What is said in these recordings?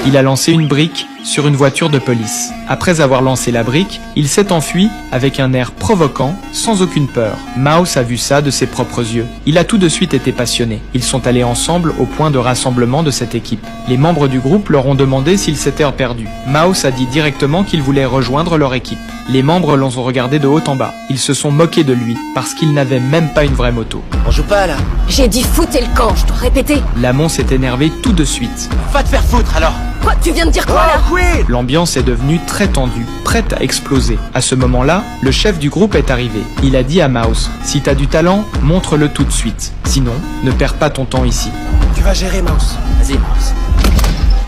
Il a lancé une brique sur une voiture de police. Après avoir lancé la brique, il s'est enfui avec un air provoquant, sans aucune peur. Mouse a vu ça de ses propres yeux. Il a tout de suite été passionné. Ils sont allés ensemble au point de rassemblement de cette équipe. Les membres du groupe leur ont demandé s'ils s'étaient perdus. Mouse a dit directement qu'il voulait rejoindre leur équipe. Les membres l'ont regardé de haut en bas. Ils se sont moqués de lui parce qu'il n'avait même pas une vraie moto. On joue pas là. J'ai dit foutez le camp, je dois répéter. Lamont s'est énervé tout de suite. Va te faire foutre alors. Quoi, tu viens de dire quoi là? Oui. L'ambiance est devenue très tendue, prête à exploser. À ce moment-là, le chef du groupe est arrivé. Il a dit à Mouse, si t'as du talent, montre-le tout de suite. Sinon, ne perds pas ton temps ici. Tu vas gérer, Mouse. Vas-y, Mouse.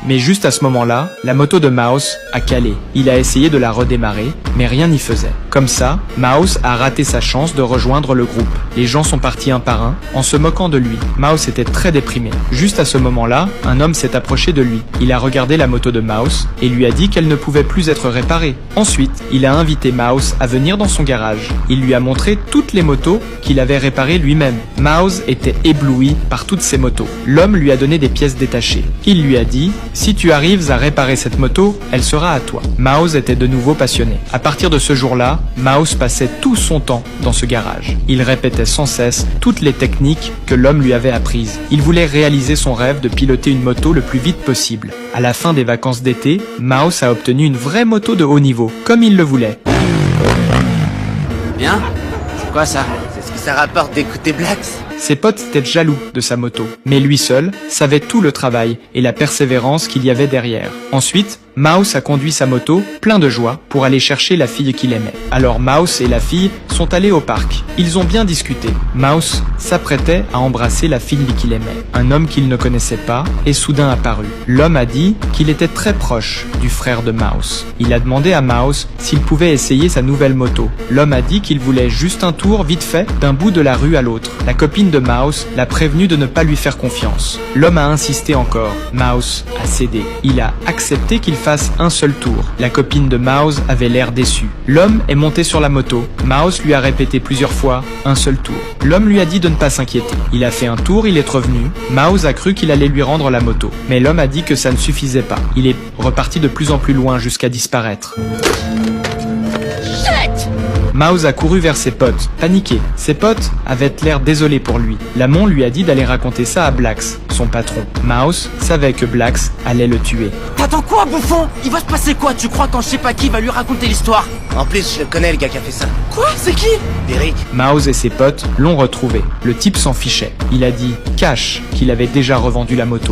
Mais juste à ce moment-là, la moto de Mouse a calé. Il a essayé de la redémarrer, mais rien n'y faisait. Comme ça, Mouse a raté sa chance de rejoindre le groupe. Les gens sont partis un par un, en se moquant de lui. Mouse était très déprimé. Juste à ce moment-là, un homme s'est approché de lui. Il a regardé la moto de Mouse et lui a dit qu'elle ne pouvait plus être réparée. Ensuite, il a invité Mouse à venir dans son garage. Il lui a montré toutes les motos qu'il avait réparées lui-même. Mouse était ébloui par toutes ces motos. L'homme lui a donné des pièces détachées. Il lui a dit: si tu arrives à réparer cette moto, elle sera à toi. Mouse était de nouveau passionné. À partir de ce jour-là, Mouse passait tout son temps dans ce garage. Il répétait sans cesse toutes les techniques que l'homme lui avait apprises. Il voulait réaliser son rêve de piloter une moto le plus vite possible. À la fin des vacances d'été, Mouse a obtenu une vraie moto de haut niveau, comme il le voulait. Bien. C'est quoi ça? C'est ce que ça rapporte d'écouter Blacks. Ses potes étaient jaloux de sa moto, mais lui seul savait tout le travail et la persévérance qu'il y avait derrière. Ensuite, Mouse a conduit sa moto, plein de joie, pour aller chercher la fille qu'il aimait. Alors Mouse et la fille sont allés au parc. Ils ont bien discuté. Mouse s'apprêtait à embrasser la fille qu'il aimait. Un homme qu'il ne connaissait pas est soudain apparu. L'homme a dit qu'il était très proche du frère de Mouse. Il a demandé à Mouse s'il pouvait essayer sa nouvelle moto. L'homme a dit qu'il voulait juste un tour vite fait d'un bout de la rue à l'autre. La copine de Mouse l'a prévenu de ne pas lui faire confiance. L'homme a insisté encore. Mouse a cédé. Il a accepté qu'il fasse un seul tour. La copine de Mouse avait l'air déçue. L'homme est monté sur la moto. Mouse lui a répété plusieurs fois un seul tour. L'homme lui a dit de ne pas s'inquiéter. Il a fait un tour, il est revenu. Mouse a cru qu'il allait lui rendre la moto. Mais l'homme a dit que ça ne suffisait pas. Il est reparti de plus en plus loin jusqu'à disparaître. Mouse a couru vers ses potes, paniqué. Ses potes avaient l'air désolés pour lui. Lamont lui a dit d'aller raconter ça à Blacks, son patron. Mouse savait que Blacks allait le tuer. T'attends quoi, bouffon? Il va se passer quoi? Tu crois quand je sais pas qui va lui raconter l'histoire? En plus, je le connais, le gars qui a fait ça. Quoi? C'est qui? Derek. Mouse et ses potes l'ont retrouvé. Le type s'en fichait. Il a dit cash qu'il avait déjà revendu la moto.